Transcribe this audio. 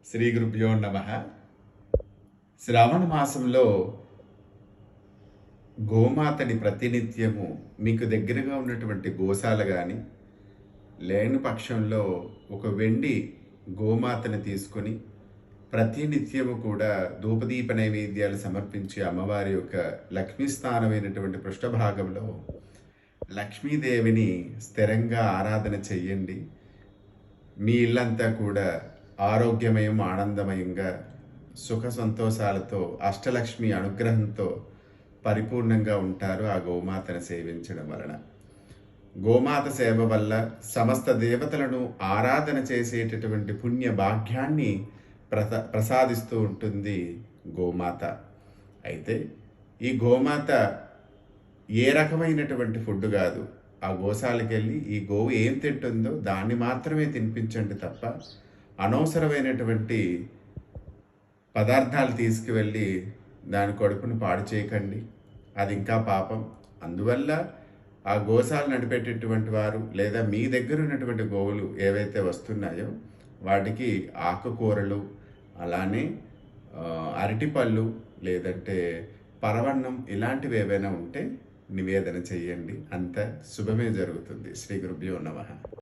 శ్రీ గురుభ్యో నమ. శ్రావణ మాసంలో గోమాతని ప్రతినిత్యము మీకు దగ్గరగా ఉన్నటువంటి గోశాల కానీ లేని పక్షంలో ఒక వెండి గోమాతని తీసుకొని ప్రతినిత్యము కూడా ధూపదీప నైవేద్యాలు సమర్పించి అమ్మవారి యొక్క లక్ష్మీస్థానమైనటువంటి పృష్ఠభాగంలో లక్ష్మీదేవిని స్థిరంగా ఆరాధన చెయ్యండి. మీ ఇల్లంతా కూడా ఆరోగ్యమయం, ఆనందమయంగా, సుఖ సంతోషాలతో, అష్టలక్ష్మి అనుగ్రహంతో పరిపూర్ణంగా ఉంటారు ఆ గోమాతను సేవించడం వలన. గోమాత సేవ వల్ల సమస్త దేవతలను ఆరాధన చేసేటటువంటి పుణ్య భాగ్యాన్ని ప్రసాదిస్తూ ఉంటుంది గోమాత. అయితే ఈ గోమాత ఏ రకమైనటువంటి ఫుడ్ కాదు. ఆ గోశాలకి వెళ్ళి ఈ గోవు ఏం తింటుందో దాన్ని మాత్రమే తినిపించండి తప్ప అనవసరమైనటువంటి పదార్థాలు తీసుకువెళ్ళి దాని కడుపును పాడు చేయకండి. అది ఇంకా పాపం. అందువల్ల ఆ గోశాల నడిపేటటువంటి వారు లేదా మీ దగ్గర ఉన్నటువంటి గోవులు ఏవైతే వస్తున్నాయో వాటికి ఆకుకూరలు, అలానే అరటిపళ్ళు, లేదంటే పరవన్నం ఇలాంటివి ఏవైనా ఉంటే నివేదన చెయ్యండి. అంత శుభమే జరుగుతుంది. శ్రీ గురుభ్యో నమః.